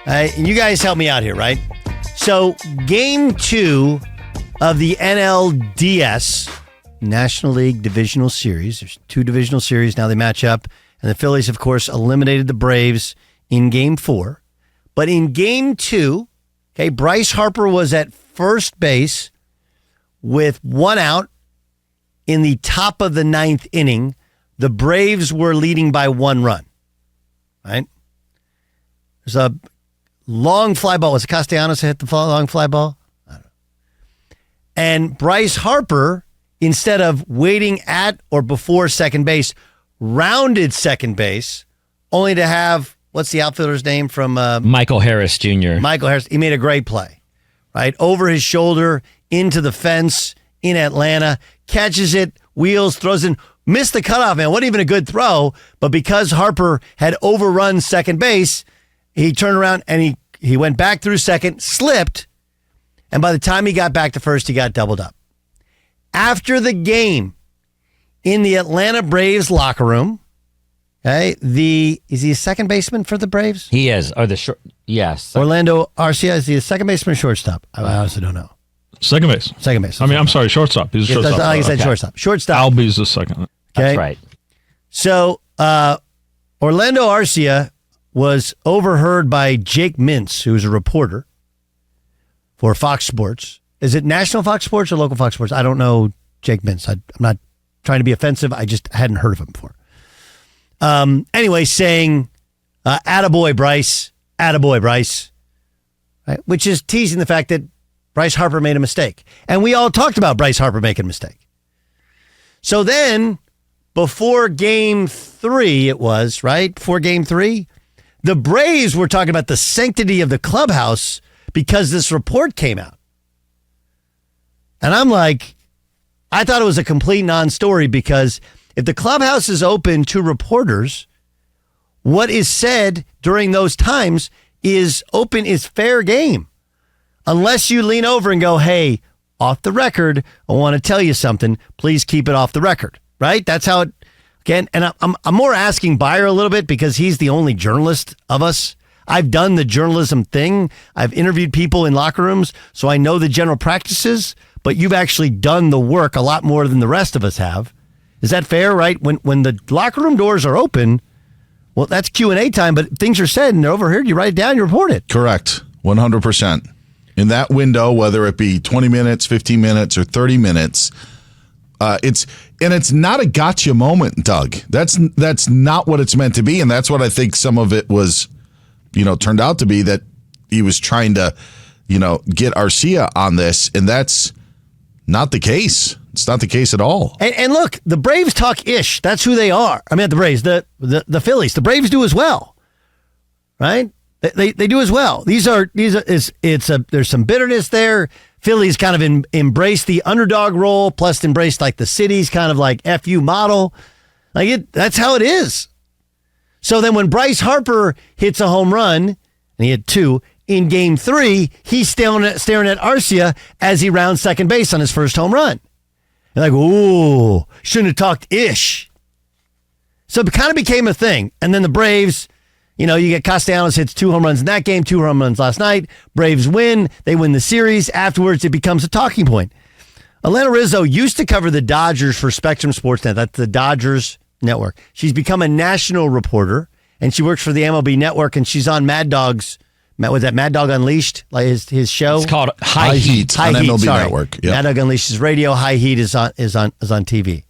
And you guys help me out here, right? So, Game 2 of the NLDS, National League Divisional Series. There's 2 divisional series. Now they match up. And the Phillies, of course, eliminated the Braves in Game 4. But in Game 2, okay, Bryce Harper was at first base with 1 out in the top of the 9th inning. The Braves were leading by 1 run. Right? There's a long fly ball. Was it Castellanos that hit the long fly ball? I don't know. And Bryce Harper, instead of waiting at or before second base, rounded second base, only to have, what's the outfielder's name from? Michael Harris Jr. Michael Harris. He made a great play, right? Over his shoulder, into the fence in Atlanta, catches it, wheels, throws in, missed the cutoff, man. Wasn't even a good throw, but because Harper had overrun second base, he turned around and he went back through second, slipped, and by the time he got back to first, he got doubled up. After the game, in the Atlanta Braves locker room, okay, is he a second baseman for the Braves? He is. Or yes. Orlando Arcia, is he a second baseman or shortstop? I honestly don't know. Second base. Second base. I mean, I'm sorry, shortstop. He's a shortstop. Like I said, shortstop. Shortstop. Albie's the second. Okay. That's right. So, Orlando Arcia was overheard by Jake Mintz, who's a reporter for Fox Sports. Is it national Fox Sports or local Fox Sports? I don't know Jake Mintz. I'm not trying to be offensive. I just hadn't heard of him before. Anyway, saying, attaboy, Bryce. Attaboy, Bryce. Right? Which is teasing the fact that Bryce Harper made a mistake. And we all talked about Bryce Harper making a mistake. So then, before Game 3, it was, right? Before Game 3, the Braves were talking about the sanctity of the clubhouse because this report came out. And I'm like, I thought it was a complete non-story because if the clubhouse is open to reporters, what is said during those times is fair game. Unless you lean over and go, hey, off the record, I want to tell you something. Please keep it off the record, right? That's how it, again, and I'm more asking Byer a little bit because he's the only journalist of us. I've done the journalism thing. I've interviewed people in locker rooms, so I know the general practices, but you've actually done the work a lot more than the rest of us have. Is that fair, right? When the locker room doors are open, well, that's Q&A time, but things are said and they're overheard. You write it down, you report it. Correct. 100%. In that window, whether it be 20 minutes, 15 minutes, or 30 minutes, it's not a gotcha moment, Doug. That's not what it's meant to be, and that's what I think some of it was, turned out to be, that he was trying to, get Arcia on this, and that's not the case. It's not the case at all. And look, the Braves talk ish. That's who they are. I mean, the Braves, the Phillies. The Braves do as well, right? They do as well. There's some bitterness there. Phillies kind of embrace the underdog role, plus embrace like the city's kind of like FU model. That's how it is. So then when Bryce Harper hits a home run, and he had 2, in Game 3, he's staring at Arcia as he rounds second base on his first home run. And like, ooh, shouldn't have talked ish. So it kind of became a thing. And then the Braves, you get Castellanos hits 2 home runs in that game, 2 home runs last night. Braves win. They win the series. Afterwards, it becomes a talking point. Alanna Rizzo used to cover the Dodgers for Spectrum Sportsnet. That's the Dodgers network. She's become a national reporter, and she works for the MLB Network, and she's on Mad Dog's. Was that Mad Dog Unleashed, like his show? It's called High Heat on MLB Network. Yep. Mad Dog Unleashed is radio. High Heat is on TV.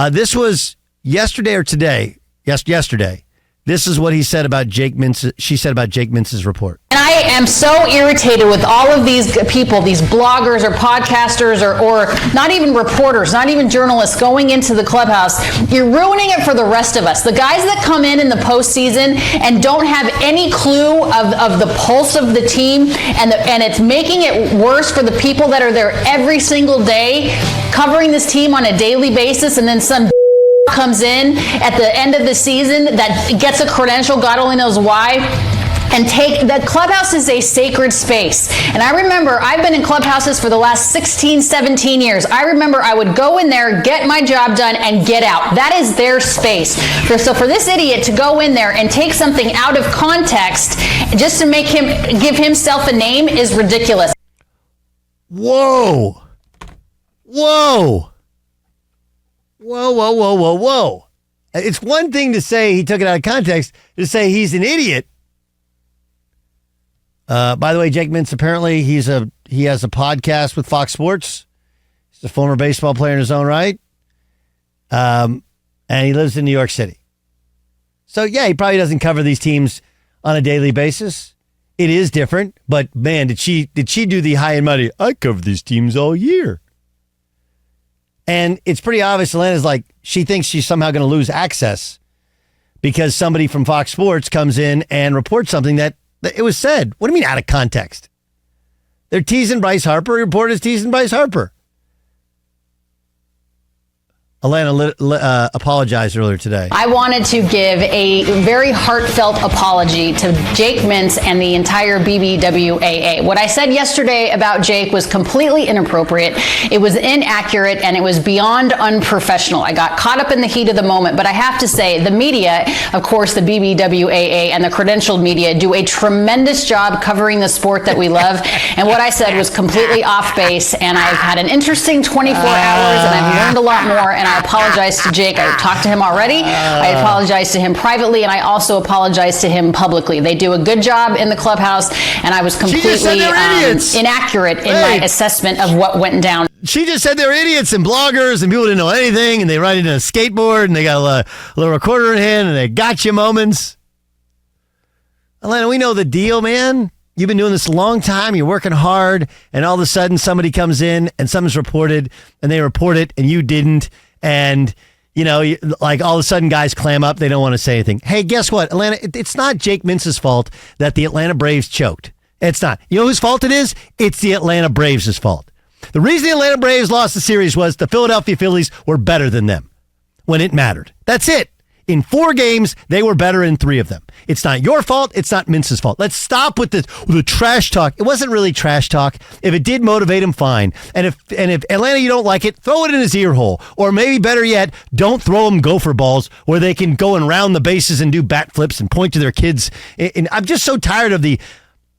This was yesterday or today. Yes, yesterday. This is what he said about Jake Mintz. She said about Jake Mintz's report. And I am so irritated with all of these people, these bloggers or podcasters or not even reporters, not even journalists going into the clubhouse. You're ruining it for the rest of us. The guys that come in the postseason and don't have any clue of the pulse of the team, and it's making it worse for the people that are there every single day, covering this team on a daily basis, and then some comes in at the end of the season that gets a credential, God only knows why. and the clubhouse is a sacred space. And I remember I've been in clubhouses for the last 16, 17 years. I remember I would go in there, get my job done, and get out. That is their space. So for this idiot to go in there and take something out of context just to give himself a name is ridiculous. Whoa. Whoa. Whoa, whoa, whoa, whoa, whoa. It's one thing to say he took it out of context, to say he's an idiot. By the way, Jake Mintz, apparently he has a podcast with Fox Sports. He's a former baseball player in his own right. And he lives in New York City. So, yeah, he probably doesn't cover these teams on a daily basis. It is different, but man, did she do the high and mighty, I cover these teams all year. And it's pretty obvious Alanna's like, she thinks she's somehow going to lose access because somebody from Fox Sports comes in and reports something that it was said. What do you mean out of context? They're teasing Bryce Harper. Reporters teasing Bryce Harper. Alanna apologized earlier today. I wanted to give a very heartfelt apology to Jake Mintz and the entire BBWAA. What I said yesterday about Jake was completely inappropriate. It was inaccurate, and it was beyond unprofessional. I got caught up in the heat of the moment, but I have to say the media, of course, the BBWAA and the credentialed media do a tremendous job covering the sport that we love. And what I said was completely off base, and I've had an interesting 24 hours, and I've learned a lot more, and I apologize to Jake. I talked to him already. I apologize to him privately, and I also apologize to him publicly. They do a good job in the clubhouse, and I was completely inaccurate in my assessment of what went down. She just said they're idiots and bloggers and people didn't know anything, and they ride into a skateboard, and they got a little recorder in hand, and they gotcha moments. Alanna, we know the deal, man. You've been doing this a long time. You're working hard, and all of a sudden somebody comes in and something's reported, and they report it, and you didn't. And, you know, like all of a sudden guys clam up. They don't want to say anything. Hey, guess what, Alanna? It's not Jake Mintz's fault that the Atlanta Braves choked. It's not. You know whose fault it is? It's the Atlanta Braves' fault. The reason the Atlanta Braves lost the series was the Philadelphia Phillies were better than them when it mattered. That's it. In 4 games, they were better in 3 of them. It's not your fault. It's not Mintz's fault. Let's stop with the trash talk. It wasn't really trash talk. If it did motivate him, fine. And if Atlanta, you don't like it, throw it in his ear hole. Or maybe better yet, don't throw him gopher balls where they can go and round the bases and do bat flips and point to their kids. And I'm just so tired of the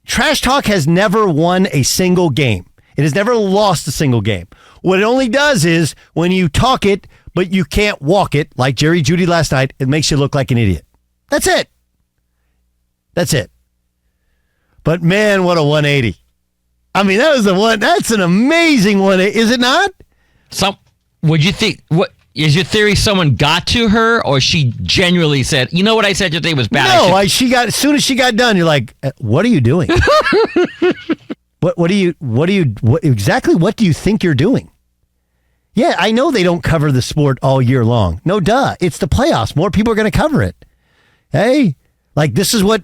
trash talk. Has never won a single game. It has never lost a single game. What it only does is when you talk it, but you can't walk it, like Jerry Jeudy last night, it makes you look like an idiot. That's it. That's it. But man, what a 180. I mean, that's an amazing 180, is it not? Would you think, what is your theory, someone got to her, or she genuinely said, you know what I said today was bad? No, as soon as she got done, you're like, what are you doing? What do you think you're doing? Yeah, I know they don't cover the sport all year long. No, duh. It's the playoffs. More people are going to cover it. Hey, like this is what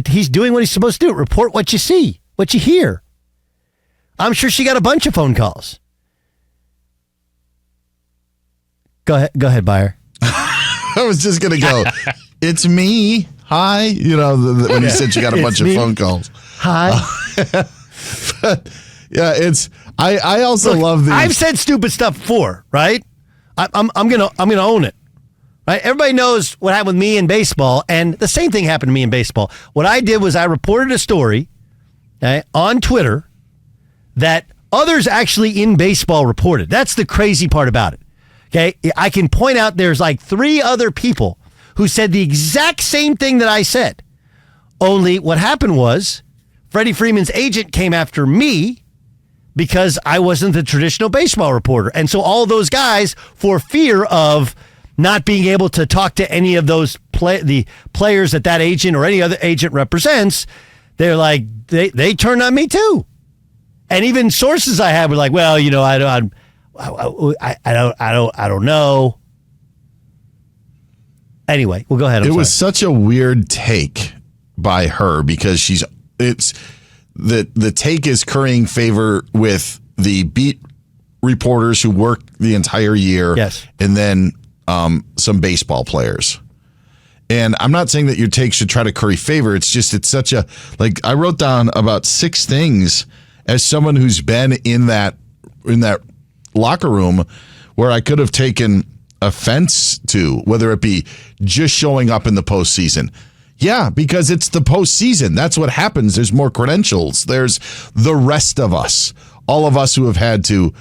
he's doing, what he's supposed to do. Report what you see, what you hear. I'm sure she got a bunch of phone calls. Go ahead, Buyer. I was just going to go, it's me. Hi. You know, when you said you got a bunch of phone calls. Hi. But, yeah, I also love the. I've said stupid stuff before, right? I'm gonna own it, right? Everybody knows what happened with me in baseball, and the same thing happened to me in baseball. What I did was I reported a story, on Twitter that others actually in baseball reported. That's the crazy part about it. Okay, I can point out there's like 3 other people who said the exact same thing that I said. Only what happened was Freddie Freeman's agent came after me because I wasn't the traditional baseball reporter. And so all those guys, for fear of not being able to talk to any of those the players that agent or any other agent represents, they're like, they turned on me too. And even sources I had were like, well, you know, I don't know. Anyway, we'll go ahead. It was such a weird take by her because the take is currying favor with the beat reporters who work the entire year. Yes. And then some baseball players. And I'm not saying that your take should try to curry favor. It's just, it's such a, like, I wrote down about 6 things as someone who's been in that locker room where I could have taken offense to, whether it be just showing up in the postseason. Yeah, because it's the postseason. That's what happens. There's more credentials. There's the rest of us, all of us who have had to.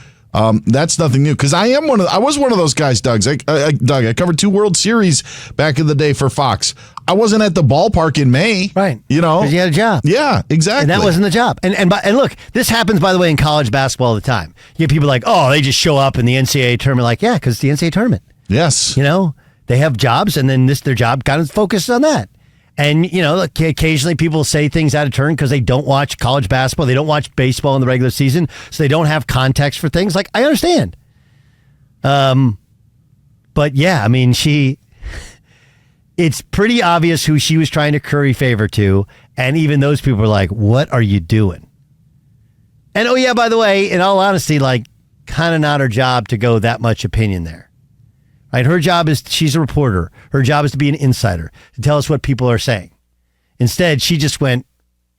That's nothing new, because I was one of those guys, Doug. I covered 2 World Series back in the day for Fox. I wasn't at the ballpark in May, right? Because you had a job. Yeah, exactly. And that wasn't the job. And look, this happens, by the way, in college basketball all the time. You get people like, oh, they just show up in the NCAA tournament. Like, yeah, because it's the NCAA tournament. Yes. They have jobs, and then their job kind of focuses on that. And, occasionally people say things out of turn because they don't watch college basketball. They don't watch baseball in the regular season, so they don't have context for things. Like, I understand. But, yeah, I mean, it's pretty obvious who she was trying to curry favor to, and even those people were like, what are you doing? And, oh, yeah, by the way, in all honesty, like, kind of not her job to go that much opinion there. Right? Her job is, she's a reporter. Her job is to be an insider, to tell us what people are saying. Instead, she just went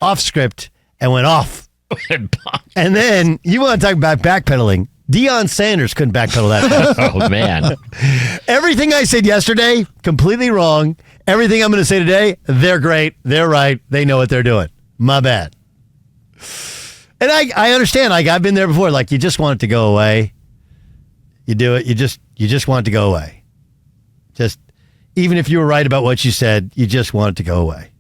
off script and went off. And then, you want to talk about backpedaling. Deion Sanders couldn't backpedal that fast. Oh, man. Everything I said yesterday, completely wrong. Everything I'm going to say today, they're great. They're right. They know what they're doing. My bad. And I understand. Like, I've been there before. Like, you just want it to go away. You do it. You just want it to go away. Just, even if you were right about what you said, you just want it to go away.